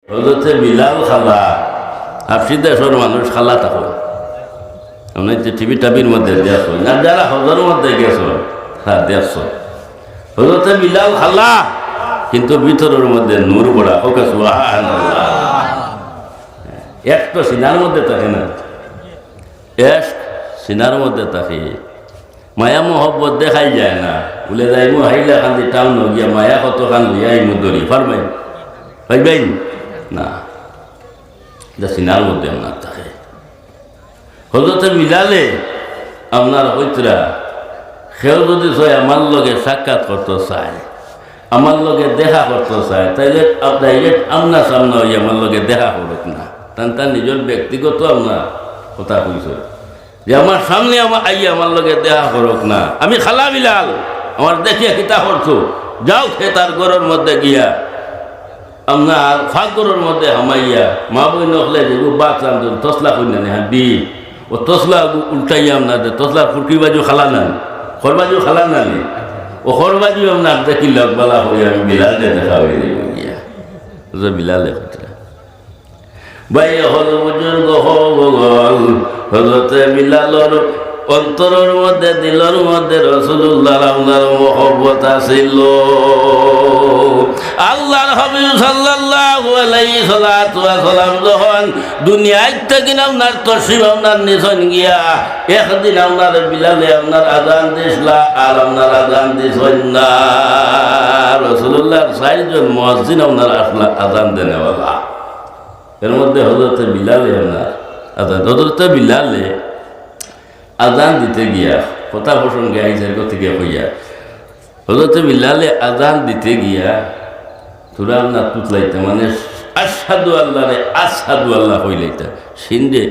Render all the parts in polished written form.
হজরতে বিলাল খালা হাফসি দেশের মানুষ খালা থাকো আমরা যে টিভি টাবির মধ্যে দেখো না যারা হজর মধ্যে গেছো হ্যাঁ দেখছো হজরতে বিলাল খালা কিন্তু ভিতরের মধ্যে নূর বড়া ওকে সুবহানাল্লাহ একটা সিনার মধ্যে থাকে না এক সিনার মধ্যে থাকে মায়া মোহব্বত দেখাই যায় না বলে যাই মু হাইলা খান্দি টাউন গিয়া মায়া কত খান লইয়া ইমু দরি ফারমাই ভাইবেন না যা সিনার মধ্যে আপনার থাকে হজরতে বিলালে আপনার হইতরা সেও যদি চাই আমার লগে সাক্ষাৎ করতে চায় আমার লগে দেখা করতে চায় তাইলে ডাইরেক্ট আমনা সামনা হইয়া আমার লগে দেখা করুক না তার নিজের ব্যক্তিগত আপনার কথা কইছে যে আমার সামনে আমার আইয়া আমার লগে দেখা করুক না আমি খালা বিলাল আমার দেখিয়া কিতা করছো যাও সে তার ঘরের মধ্যে গিয়া আপনার ফাঁকরের মধ্যে হামাইয়া মা বই নকলে যে বাদ রান্ধন তসলা কই না হ্যাঁ দি ও তসলা উল্টাইয়া আপনার তসলা ফুরকি বাজু খালা নানি খরবাজু খালা নানি ও খরবাজু আপনার দেখি লগবালা হয়ে আমি বিলালে দেখা হয়ে যাই গিয়া বিলালে ভাই হল বুজুর্গ হল হজরতে বিলালর অন্তরের মধ্যে দিলর মধ্যে রাসূলুল্লাহ আপনার মহব্বত আছিল আল্লাহর হাবিব সাল্লাল্লাহু আলাইহি সাল্লাতু ওয়া সাল্লাম যখন দুনিয়ায় থেকে আপনার তশরিফ আপনার নিছন গিয়া একদিন আপনার বিলালে আপনার আযান দিছলা আর আপনার আযান দিছন না রাসূলুল্লাহর চারজন মুয়াজ্জিন আপনার আসলা আযান দেনেওয়ালা এর মধ্যে হযরতে বিলালে আপনার আযান হযরতে বিলালে আযান দিতে গিয়া কথা প্রসঙ্গে আইসার কথা গিয়া হইয়া হযরতে বিলালে আযান দিতে গিয়া তোরা আপনার তুতলাইতে মানে আশহাদু আল্লাহ রে আশহাদু আল্লাহ হইলাইতা সিন্দে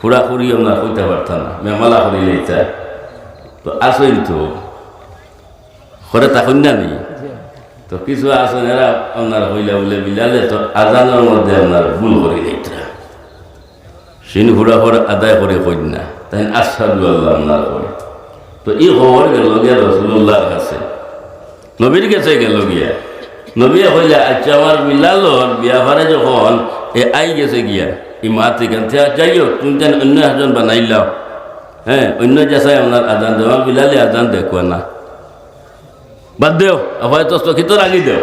ফুরাফুরি আপনার হইতে পারতাম না মেমালা হইলাইতা তো আসইল তো করে তখন না নেই তো কিছু আসেন এরা আপনার হইলা বলে বিলালে তো আজানের মধ্যে আপনার ভুল করে যাইতা সিন ফুরাফুর আদায় করে কই না তাই আশহাদু আল্লাহ আপনার করে তো এই খবর গেল গিয়া রাসূলুল্লাহর কাছে নবীর কাছে গেল গিয়া নবী হইলে আচ্ছা আমার বিলালর বিয়াভারে যখন এ আই গেছে গিয়া এই মাতৃ কেন যাই হোক তুমি যেন অন্য একজন বানাইলাও হ্যাঁ অন্য যেসাই আপনার আজান দেওয়া বিলালে আজান দেখো না বাদ দেও আবার তো খিতর আগি দেও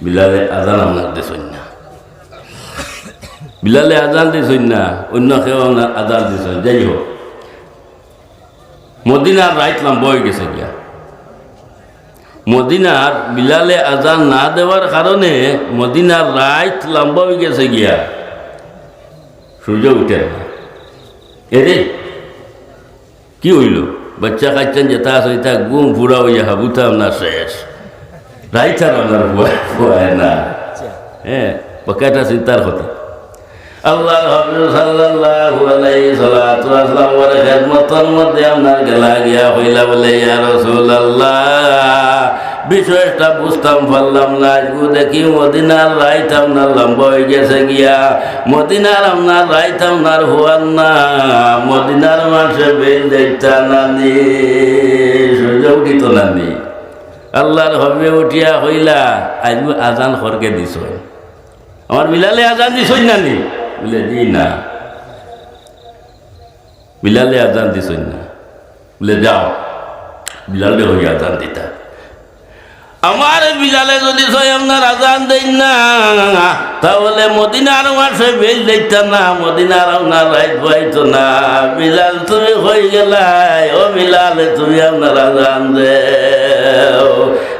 বিলালে আজান আপনার দিছই না বিলালে আজান দিছই না অন্য কেউ আপনার আজান দিছ যাই হোক মদিনার রাইট লম্বা হয়ে গেছে গিয়া মদিনার বিলালে আজান না দেওয়ার কারণে মদিনার রাইট লম্বা হয়ে গেছে গিয়া সূর্য উঠে না এরে কি হইল বাচ্চা কাচ্চান যেটা আছে এটা গুম ফুরা হইয়া হাবুতাম না শেষ রাইট আর আপনার হয় না হ্যাঁ বাকিটা চিন্তার কথা আল্লাহর হাবিব সাল্লাল্লাহু আলাইহি সাল্লাতু ওয়া সাল্লামের খেদমতের মধ্যে আপনার গেলা গিয়া হইলা বলে ইয়া রাসূলুল্লাহ বিষয়টা বুঝতাম পারলাম না আজকে দেখি মদিনার রাইত আপনার লম্বা হয়ে গেছে গিয়া মদিনার আপনার রাইত আপনার হওয়ার না মদিনার মাসে বেল দেখতা নানি সূর্য উঠিত নানি আল্লাহর হাবিব উঠিয়া হইলা আজ আজান খরকে দিছ আমার বিলালে আজান দিছই নানি বলে দি না বিলালে আজান দিছই না বলে যাও বিলালে হইয়া আজান দিতা আমার বিলালে যদি আপনার আজান দেন না তাহলে মদিনার মাসে বেল দেখতাম না মদিনার আপনার রাইত পাইতো না বিলাল তুমি হয়ে গেলাই ও বিলালে তুমি আপনার আজান দে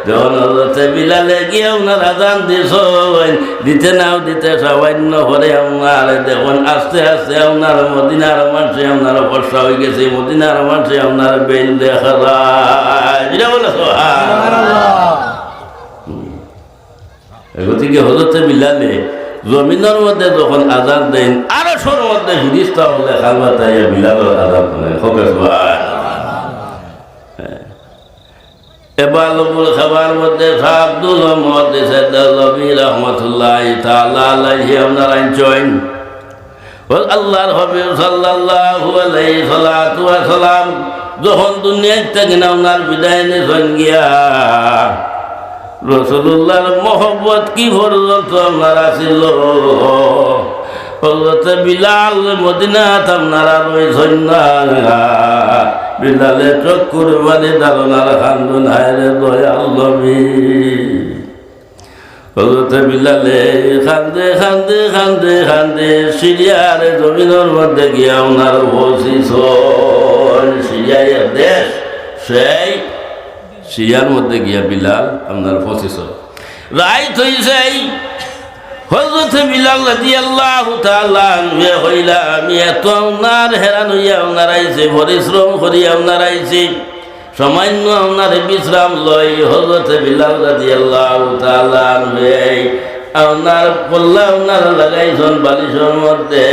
যখন হজরতে বিলালে গিয়ে আপনার আজান দিছ দিতে নাও দিতে সামান্য করে আপনার দেখুন আস্তে আস্তে আপনার মদিনার মাসে আপনার বর্ষা হয়ে গেছে মদিনার মাসে আপনার বেল দেখা যায় যেটা বলে গতিকে হজরতে বিলালে জমিনের মধ্যে যখন আজান দেন আরো সর মধ্যে ফিরিস্তা হলে খালবাতাইয়া বিলালের আজান করেন হবে এবার লোকের খাবার মধ্যে আব্দুল মহাদিস নবী রাহমাতুল্লাহি তাআলা আলাইহি আপনার আইনচইন আল্লাহর হাবিব সাল্লাল্লাহু আলাইহি সাল্লাতু ওয়া সাল্লাম যখন দুনিয়া থেকে আপনার বিদায় নিয়েছেন গিয়া রাসূলুল্লাহর মহব্বত কি পর্যন্ত আপনারা ছিল হযরত বিলাল মদিনাত আপনারা রয়েছেন না বিলালে চক্ষুর বাণী দারুণার খান্দুন হায়রে দয়াল নবী হযরত বিলালে খান্দে খান্দে খান্দে খান্দে সিরিয়ার জমিনের মধ্যে গিয়া ওনার বসিস সিরিয়ার দেশ সেই সিরিয়ার মধ্যে গিয়া বিলাল আপনার বসিস রাইত হইছে হযরত বিলাল রাদিয়াল্লাহু তাআলা আনহু হইলা আমি এত আপনার হেরান হইয়া আপনার আইছে পরিশ্রম করিয়া আপনার আইছি সামান্য আপনার বিশ্রাম লই হযরত বিলাল রাদিয়াল্লাহু তাআলা আনহু আপনার পল্লা আপনার লাগাইছেন বালিশের মধ্যে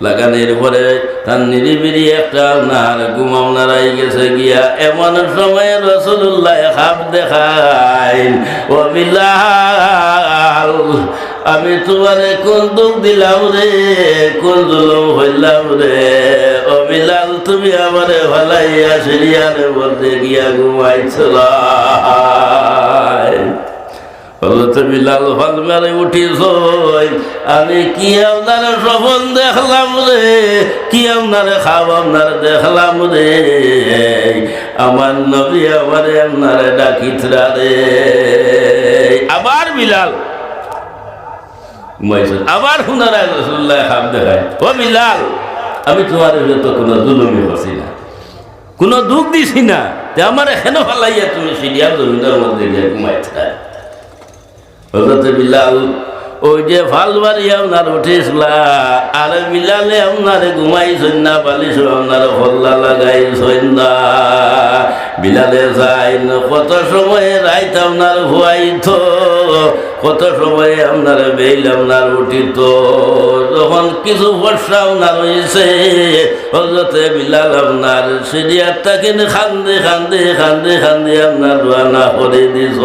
লাগানোর পরে তার নিরিবিরি একটা আপনার ঘুম আপনার আই গেছে গিয়া এমন সময় রাসূলুল্লাহ খাব দেখাই ও বিলাল আমি তোমারে কোন দুঃখ দিলাম রে কোন জুলুম হইলাম রে ও বিলাল তুমি আমারে ভালাইয়া সিরিয়ার মধ্যে গিয়া ঘুমাইছিলা হযরত বিলাল ভাল মেরে উঠিস আমি কি আপনার স্বপ্ন দেখলাম রে কি আপনার খাব আপনার দেখলাম রে আমার নবী আমারে আপনারে ডাকিতরা রে আবার বিলাল আবার পুনরায় রাসূলুল্লাহ খাব দেখায় ও বিলাল আমি তোমার তো কোনো জুলুমি করছি না কোনো দুঃখ দিছি না যে আমার এখানে ফালাইয়া তুমি সিরিয়ার জমিনের মধ্যে গিয়ে ঘুমাইছিলা হযরত বিলাল ওই যে ফাল বাড়ি আপনার উঠিসলা আর বিলালে আপনার ঘুমাইছেন না বালিশ আপনার হল্লা লাগাইছেন না বিলালে যাই কত সময় রাইত আপনার হুয়াইত কত সময় আপনার বেইল আপনার উঠিত যখন কিছু বর্ষা আপনার হয়েছে হযরতে বিলাল আপনার সিরিয়ারটা কিনে খান্দে খান্দে খান্দে খান্দে আপনার রান্না করে দিছ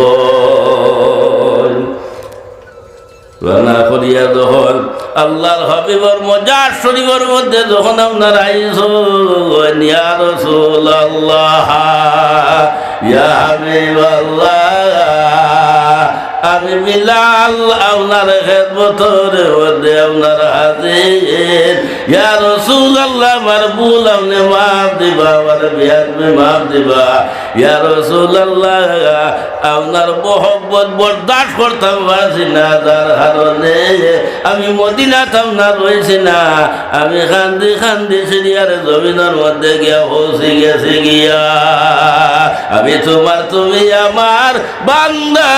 রান্না করিয়া যখন আল্লাহর হাবিবর মজার শরীফের মধ্যে যখন আপনার আইছেন ইয়া রাসূলুল্লাহ ইয়া হাবিবাল্লাহ আমি বিলাল আপনার খেদমতের মধ্যে আপনার হাজির ইয়া রাসূলুল্লাহ আমার ভুল আপনি মাফ দিবা আমার বেয়াদবি মাফ দিবা ইয়া রাসূলুল্লাহ আপনার মহব্বত বরদাস্ত করতাম পারছি না যার কারণে আমি মদিনাতে আপনার রয়েছি না আমি খান্দি খান্দি সিরিয়ার জমিনের মধ্যে গিয়া পৌঁছে গেছি গিয়া আমি তোমার তুমি আমার বান্দা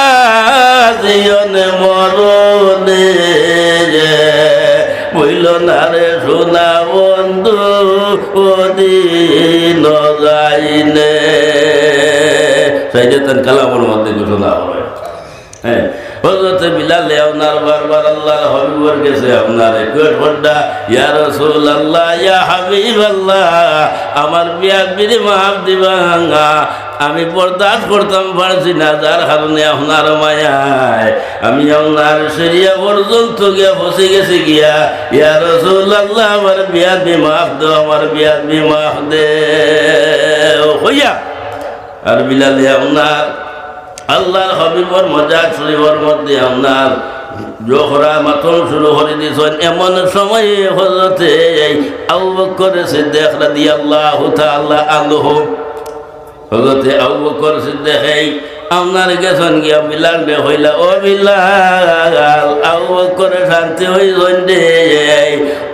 জীবনে মরণে বইল না রে সোনা বন্ধু ওদিন যাইনে সাইজাতান কালামের মধ্যে ঘোষণা হবে হ্যাঁ হযরত বিলাল আপনার বারবার আল্লাহর হাবিবের কাছে আপনার রিকোয়েস্ট করদা ইয়া রাসূলুল্লাহ ইয়া হাবিবাল্লাহ আমার বিয়াদবি মাফ দিবা আমি বরদাস্ত করতাম পারছি না যার কারণে আপনার মায়ায় আমি আপনার সিরিয়া পর্যন্ত গিয়া ফসে গেছি গিয়া ইয়া রাসূলুল্লাহ আমার বিয়াদবি মাফ দে আমার বিয়াদবি মাফ দে হইয়া আর বিলাল আপনার আল্লাহর হাবিবর মজাক শরীফের মধ্যে আপনার জোহরা মাতন শুরু করে দিয়েছেন এমন সময় হযরতে আবু বকর সিদ্দিক রাদিয়াল্লাহু তাআলা আনহু হযরতে আবু বকর সিদ্দিক আপনার গেছেন গিয়া বিলাল রে হইলা ও বিলাল আবু বকর শান্তি হইছেন রে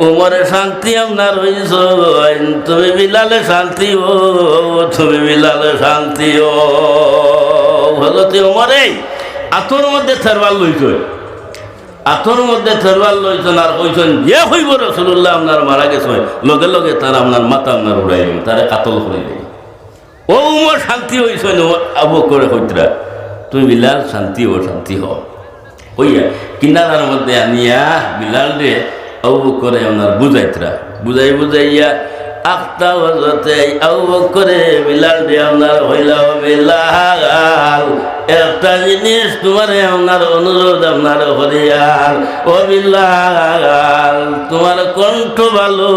উমরে শান্তি আপনার হইছেন তুমি বিলালে শান্তি ও তুমি বিলালে শান্তি ও হযরতে ওমরে আতর মধ্যে তরবাল লইছেন আতর মধ্যে তরবাল লইছেন আর কইছেন যে হইব রাসূলুল্লাহ আপনার মারা গেছেন লগে লগে তার আপনার মাথা আপনার উড়াই তারে কাতল করে দিই ও উমর শান্তি হইছেন আবু করে হইতরা তুমি বিলাল শান্তি ও শান্তি হও হইয়া কিনারার মধ্যে আনিয়া বিলাল রে আবু করে আপনার বুঝাইতরা বুঝাই বুঝাইয়া আখতা হযরতে আবু বকরে বিলাল রে আপনার হইলা বিলাল একটা জিনিস তোমার আপনার অনুরোধ আপনার হরিয়ার ও বিলাল তোমার কণ্ঠ ভালো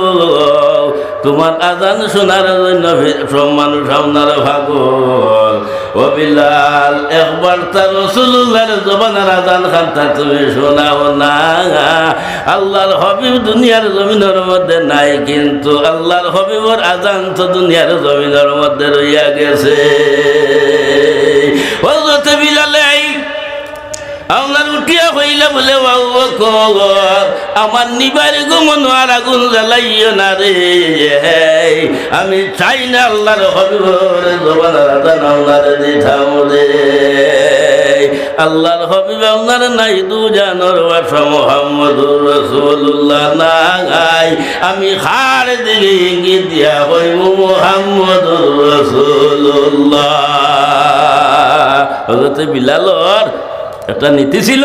তোমার আজান শোনার জন্য সব মানুষ আপনার পাগল। ও বিলাল, একবার তার রাসূলুল্লাহর জবানের আজান খানটা তুমি শোনাও না। আল্লাহর হবিব দুনিয়ার জমিনের মধ্যে নাই, কিন্তু আল্লাহর হবিবর আজান তো দুনিয়ার জমিনের মধ্যে রইয়া গেছে। হযরত বিলাল আপনার উঠিয়া হইলে বলে, আমার নিবার গুমন আর আগুন জ্বালাইও না রে, আমি চাই না আল্লাহর হবিবর জবানের আজান আপনার দিতাম রে। আল্লাহর হবিব আপনার নাই দু জানোর বাসা মুহাম্মদুর রাসূলুল্লাহ নাই, আমি খার দিকে ইঙ্গিত দিয়া হইব মুহাম্মদুর রাসূলুল্লাহ। হযরত বিলালর একটা নীতি ছিল,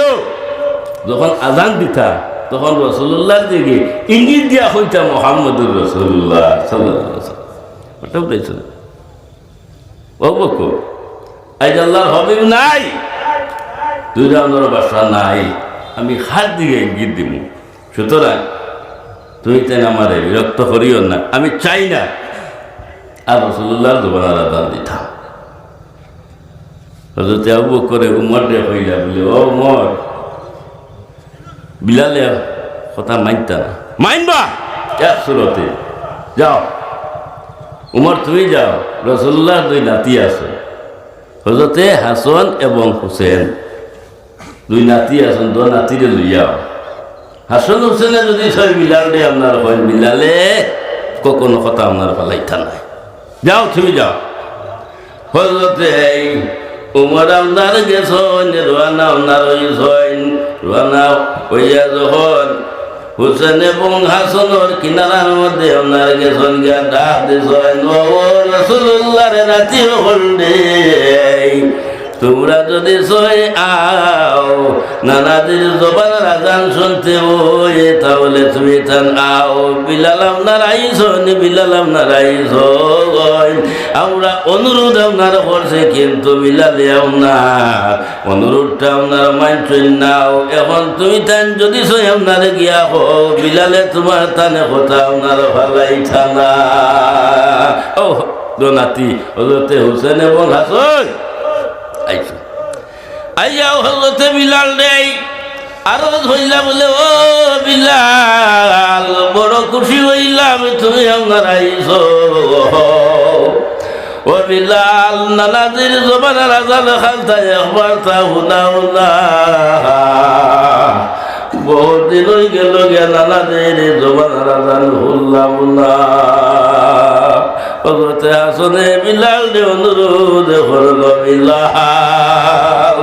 যখন আজান দিতা তখন রাসূলুল্লাহর দিকে ইঙ্গিত দিয়া হইতা মুহাম্মদুর রাসূলুল্লাহ সাল্লাল্লাহু আলাইহি ওয়াসাল্লাম। ওটা বুঝাইছো ও বকো, আজ আল্লাহর হবিব নাই, দুই জানোর বাসা নাই, আমি খার দিকে ইঙ্গিত দিব। সুতরাং তুমি তাই আমারে বিরক্ত করিও না, আমি চাই না আর রাসূলুল্লাহর জবানের আজান দিতাম। হযরত আবু বকর উমর রে কইলা বলে, ও উমর, বিলালে কথা মানতা না, মানবা এক সুরতে যাও। উমর তুমি যাও, রাসূলুল্লাহর দুই নাতি আছে, হযরতে হাসান এবং হুসেন, দুই নাতি আছেন, দু নাতিরে লইয়াও। হাসান হুসেনে যদি ছয় বিলাল রে আপনার হয়, বিলালে কখনো কথা আপনার ফালাইতা নাই, যাও তুমি যাও। হযরতে উমর আপনার গেছেন, রোয়ানা আপনার হইছেন, রোয়ানা হইয়া যখন হুসেন এবং হাসানোর কিনারার মধ্যে আপনার গেছেন, গিয়া ডাক দিছেন, ও রাসূলুল্লাহর নাতি হলডে, তোমরা যদি সই আও নানাদের জবানের আজান শুনতে ওই, তাহলে তুমি তান আও। বিলাল আপনার আইসন, বিলাল আপনার আইসন, আমরা অনুরোধ আপনার করছে, কিন্তু বিলালে আপনার অনুরোধটা আপনার মানছেন নাও। এখন তুমি তান যদি সই আপনার গিয়া হো, বিলালে তোমার তানে কথা আপনার ভালাই থানা। ও দোনাতি হযরতে হুসেন এবং হাসান আইয়া হযরতে বিলাল রে আরো হইলা বলে, ও বিলাল, বড় খুশি হইলাম তুমি আপনার আইছো। ও বিলাল, নানাজির জবানের আজান খালতা একবার তা হুনাও না, বহুত দিন হই গেল গে নানাজির জবানের আজান শুনলাম না। হযরতে হাসানে বিলাল রে অনুরোধ করল, বিলাল,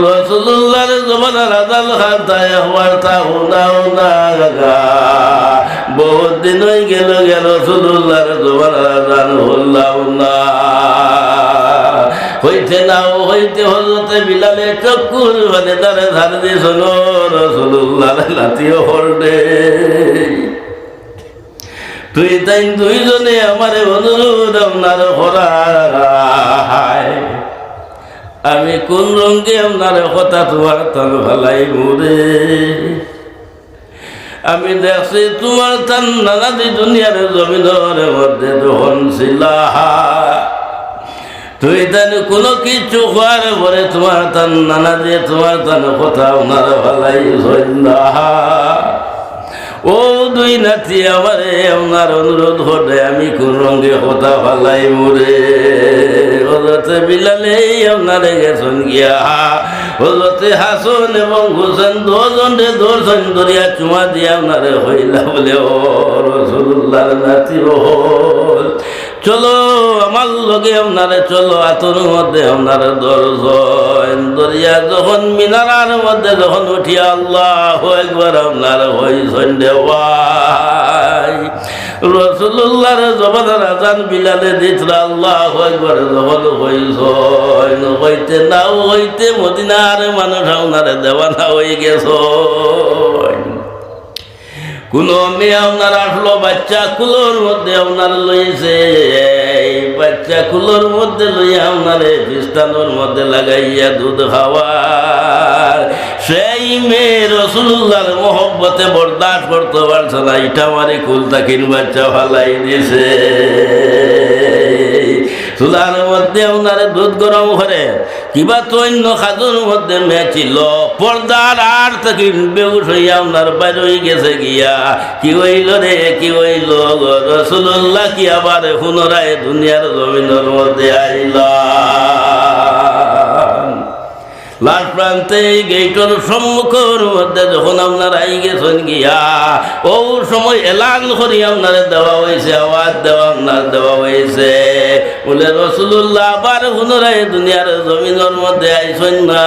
রাসূলুল্লাহর জবানের আজান খালতা একবার তা হুনাও না, বহুত দিন হই গেল গে রাসূলুল্লাহর জবানের আজান শুনলাম না। হইতে নাও হইতে হযরতে বিলালের চক্ষুর মানে তারে ধার দিয়ে শোনো, রাসূলুল্লাহর নাতিও হলডে, তুই তাই দুইজনে আমারে অনুরোধ আপনার করায়, আমি কোন রঙে আপনার কথা তোমার তান ভালাই মুরে। আমি দেখছি তোমার তান নানাদি দুনিয়ার জমিনের মধ্যে যখন ছিলা, তুই তান কোনো কিছু হওয়ার পরে তোমার তান নানাদি তোমার তান কথা আপনার ভালাই না। ও দুই নাতি আমারে আপনার অনুরোধ করে, আমি কোন রঙে কথা ভালাই মুরে। হযরতে বিলালে আপনারে গেছেন গিয়া, হযরতে হাসান এবং হুসেন দুজনে ধরছেন, ধরিয়া চুমা দিয়া আপনারে হইলা বলে, ও রাসূলুল্লাহর নাতি হল, চলো আমার লগে আপনারে চলো, আতর মধ্যে আপনারে ধরছেন, ধরিয়া যখন মিনারার মধ্যে যখন উঠিয়া আল্লাহু আকবার আপনার হইছেন দেওয়াই, রাসূলুল্লাহর জবানের আজান বিলালে দিছিল, আল্লাহু আকবার যখন হইছেন, হইতে নাও হইতে মদিনার মানুষ আপনারে দেওয়ানা হয়ে গেছ। কোন মেয়ে আপনার আসলো, বাচ্চা কুলোর মধ্যে আপনার লইছে, বাচ্চা কুলোর মধ্যে লইয়া আপনারে খ্রিস্টানোর মধ্যে লাগাইয়া দুধ খাওয়ার, সেই মেয়ে রসুল্লাহর মোহব্বতে বরদাস্ত করতে পারছে না, এটা আমারে কুলতা কিন বাচ্চা ফালাই দিছে। চুলার মধ্যে ওনারে দুধ গরম করে কিবা তৈন্য খাদুর মধ্যে মেছিল, পর্দার আর থেকে বেউস হইয়া ওনার বাইর হয়ে গেছে গিয়া। কি হইল রে, কি হইল? রসুল্লাহ কি আবার পুনরায় দুনিয়ার জমিনের মধ্যে আইলা। লাস্ট প্রান্তে গেটের সম্মুখের মধ্যে যখন আপনারা আই গেছেন গিয়া, ও সময় এলান করি আপনার দেওয়া হয়েছে, আওয়াজ দেওয়া হয়েছে বলে রসুল্লাহ আবার পুনরায় দুনিয়ার জমিনের মধ্যে আইসেন না।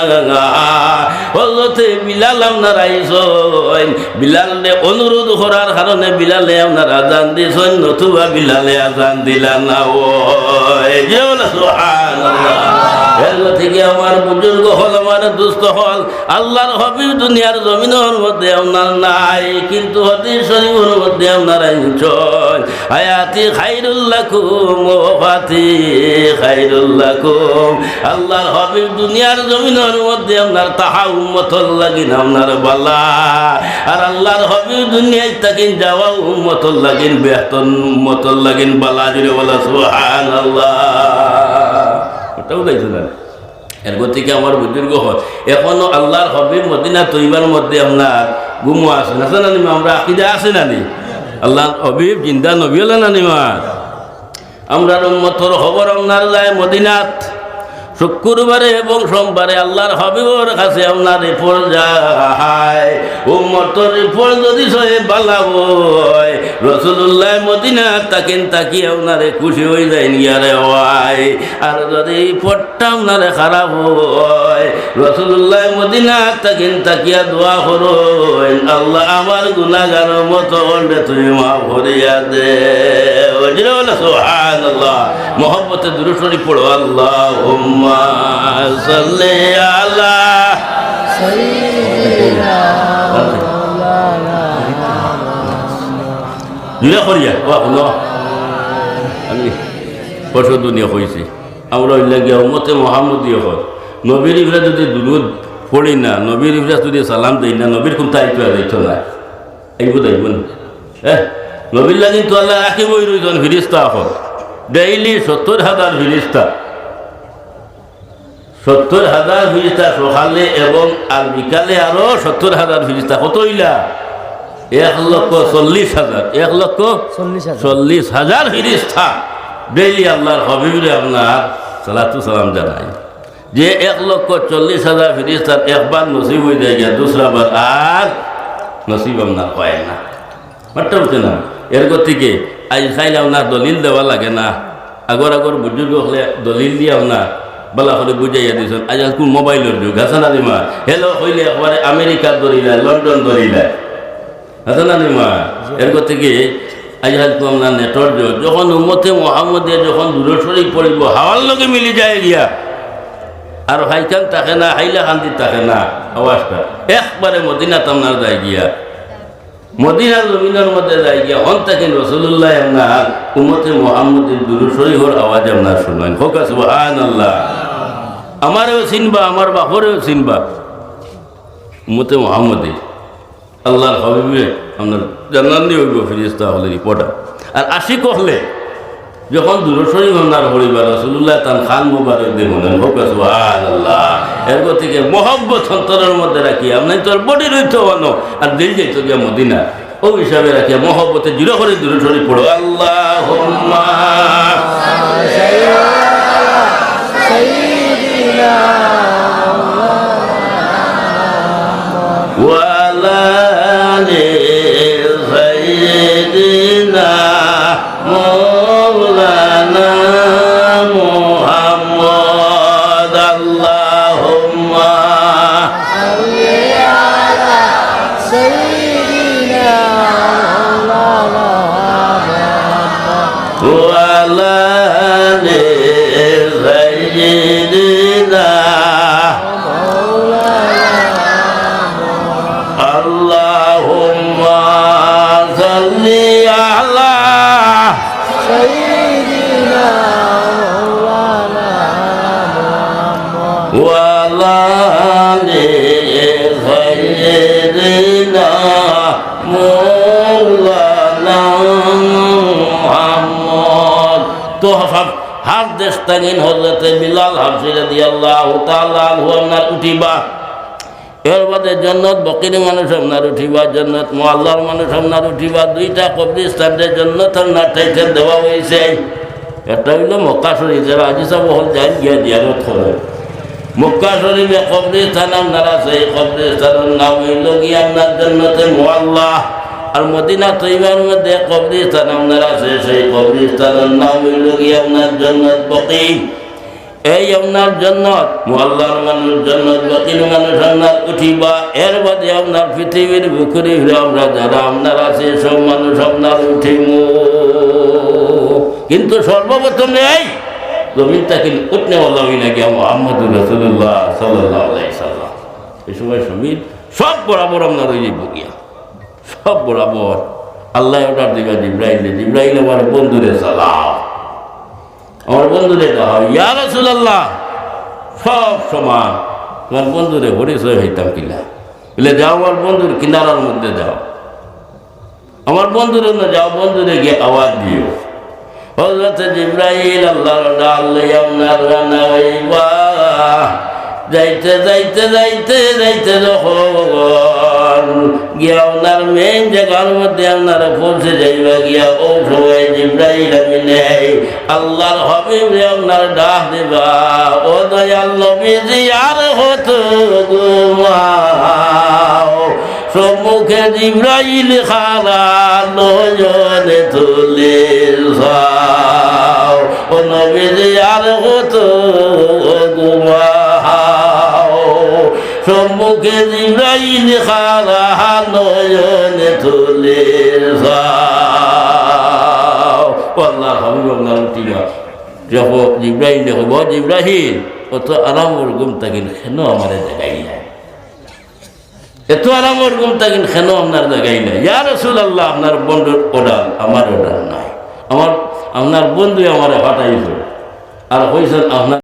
হজরতে বিলাল আপনার আইসেন, বিলালে অনুরোধ করার কারণে বিলালে আপনার আজান দিয়েছেন, নতুবা বিলালে আজান দিলেন না। ও যে বলে সুবহানাল্লাহ। এর থেকে আমার বুজুর্গ হল, আমার দুস্থ হল, আল্লাহর হাবিব দুনিয়ার জমিনের মধ্যে আপনার নাই, কিন্তু হাদিস শরীফের মধ্যে আপনার আইনছেন হায়াতি খায়রুল লাকুম ওয়াফাতি খায়রুল লাকুম। আল্লাহর হাবিব দুনিয়ার জমিনের মধ্যে আপনার তাহা উম্মতর লাগিন আপনার বালা, আর আল্লাহর হাবিব দুনিয়ায় তাকিন যাওয়া উম্মতর লাগিন বেহতর, উম্মতর লাগিন বালা। জুড়ে বলা সুবহানাল্লাহ। ওটাও গাইছে না। এর গতিকে আমার বুজুর্গ হয় এখনো আল্লাহর হাবিব মদিনা তৈবার মধ্যে আপনার গুমো আছে না নিমা, আমরা আকিদা আছে না নি? আল্লাহর হাবিব জিন্দা নবী হলেন না নিমা? আমরা উম্মতর খবর আপনার যায় মদিনাত শুক্রবারে এবং সোমবারে আল্লাহর হাবিবর কাছে আপনার রিপোর্ট যায়। উম্মতর রিপোর্ট যদি সহে বালা হয়, রসুল্লাহ মদিনা তাকেন তাকি আপনারে খুশি হয়ে যায় নিয়ারে হয়। আর যদি রিপোর্টটা আপনারে খারাপ হয়, রসুল্লাহ মদিনা তাকেন তাকিয়া দোয়া করো, আল্লাহ আমার গুনাহগার মতো তুমি মাফ করিয়া দে। সুবহানাল্লাহ। মোহব্বতে দুরূদ শরীফ পড়ো। আল্লাহুম্মা সাল্লি আলা সাইয়্যিদিনা দুনিয়া করিয়া আমি পরশু দুনিয়া হয়েছি। আমরা গিয়া উম্মতে মোহাম্মদীয় হয়, নবীর ইফরা যদি দুরূদ পড়ি না, নবীর ইফরা যদি সালাম দেই না, নবীর কোন দায়িত্ব দায়িত্ব নাই। এইব দেখব না নবীর লাগিন তো আল্লাহ রাখিবই রইজন ফিরিস্তা এখন ডেইলি 70,000 ফিরিস্তা, 70,000 ফিরিস্তা সকালে এবং আর বিকালে আরো 70,000 ফিরিস্তা। কত হইলা? 1,40,000 1,40,000 ফিরিস্তা ডেইলি আল্লাহর হাবিবরে আপনার সালাতু সালাম জানাই। যে 1,40,000 ফিরিস্তার একবার নসিব হয়ে যায় গিয়া, দুসরা বার আর নসিব আপনার হয় না। মাত্র হচ্ছে না। এর গতিকে আজ খাইলে আপনার দলিল দেওয়া লাগে না। আগর বুজুর্গ হলে দলিল দিয়ে আপনার বলা হলে বুঝাইয়া দিয়েছেন। আজ কোন মোবাইলের যুগ আছে না নিমা? হেলো হইলে একবারে আমেরিকা ধরিলায়, লন্ডন ধরিলায়, আছে না নিমা? এর গতিকে আজ তো আপনার নেটর যুগ। যখন উম্মতে মোহাম্মদিয়া যখন দুরূদ শরীফ পড়িব, হাওয়ার লগে মিলি যায় গিয়া, আর হাইখান থাকে না, হাইলা খান্তি থাকে না, আওয়াজটা একবারে মদিনা আপনার যায় গিয়া, মদিনার জমিনের মধ্যে যাই গিয়া হন থাকেন রসুল্লাহ আপনার উম্মতে মোহাম্মদের দুরূদ শরীফের আওয়াজ আপনার শুনেন। হোক সুবহানাল্লাহ। আমারেও চিনবা, আমার বাপরেও চিনবা, উম্মতে মোহাম্মদী আল্লাহর হাবিবে আপনার জান্নাতি হইব ফিরিস্তা হলে রিপোর্টার। আর আশিক হলে যখন দুরূদ শরীফ আপনার হরিবা রাসূলুল্লাহ তান খান মুবারক দেখুন। হোক সুবহানাল্লাহ। এর গতিকে মহব্বত অন্তরের মধ্যে রাখি, আপনার তোর বডি রইতে বানো আর দিল যাইতো গিয়া মদিনা, ও হিসাবে রাখি মহব্বতে জিরো করে দুরূদ শরীফ পড়ো। আল্লাহুম্মা সাইয়্যিদিনা ওয়া আলা আলি সাইয়্যিদিনা مولانا محمد اللهم صل على سيدنا مولانا وعلى آل سيدنا مولانا اللهم صل على سيدنا مولانا محمد وعلى آل দেশ তাগিন হজরতে বিলাল হাবশী রাদিয়াল্লাহু তাআলা আনহু আপনার উঠিবা এর বাদে জন্নত বকিরি মানুষ আপনার উঠিবা জন্নত মুআল্লার মানুষ আপনার উঠিবা দুইটা কবরস্থানের জন্নত আপনার টাইটে দেওয়া হয়েছে একটা হইল মক্কা শরীফ যারা আজি সব হল যাই গিয়া জিয়ারত করে মক্কা শরীফে কবরস্থান আপনার আছে এই কবরস্থানের নাম হইল গিয়া আপনার জন্নতে মুআল্লা আর মদিনা তৈবার মধ্যে কবরস্থান আপনার আছে সেই কবরস্থানের নাম হইল গিয়া আপনার জন্নত বকি এই আপনার জন্নত মুআল্লার মানুষ জন্নত বকির মানুষ আপনার উঠিবা এর বাদে আপনার পৃথিবীর বুকুরি আমরা যারা আপনার আছে সব মানুষ আপনার উঠিব কিন্তু সর্বপ্রথম এই জমিন তাকে উঠনে বলা হই না গিয়া মুহাম্মদুর রাসূলুল্লাহ সাল্লাল্লাহু আলাইহি সাল্লাম এই সময় জমিন সব বরাবর আপনার হয়ে যাইব গিয়া সব বরাবর আল্লাহ অর্ডার দিবা জিবরাইল আমার বন্ধুরে সালাম আমার বন্ধুরে দাও ইয়া রাসূলুল্লাহ সব সমান তোমার বন্ধুরে পরিচয় হইতাম কিনা বলে যাও আমার বন্ধুর কিনারার মধ্যে যাও আমার বন্ধুরে না যাও বন্ধুরে গিয়ে আওয়াজ দিও হযরত জিবরাইল আল্লাহর ডাল লইয়া আপনার রানা হইবা যাইতে যাইতে যাইতে যাইতে যখন গিয়া আপনার মেন জায়গার মধ্যে আপনারা পৌঁছে যাইবা গিয়া ও সময় জিবরাইল আমিনে আল্লাহর হাবিবে আপনার ডাক দিবা ও দয়াল নবীজি আর হতো ঘুমাও সম্মুখে জিবরাইল খারা নয়নে তুলে যাও ও নবীজি আর হতো ঘুমাও সম্মুখে জিবরাইল খারা নয়নে তুলে যাও আল্লাহ হাবিব আপনার উঠিবা যখন জিবরাইল দেখব জিবরাইল অত আরামর ঘুম থাকিল কেন আমার জায়গায় নাই এত আরামর ঘুম থাকিল কেন আপনার জায়গায় নাই ইয়া রাসূলুল্লাহ আপনার বন্ধুর অর্ডার আমার অর্ডার নাই আপনার বন্ধু আমার হটাইছে আর কইছেন আপনার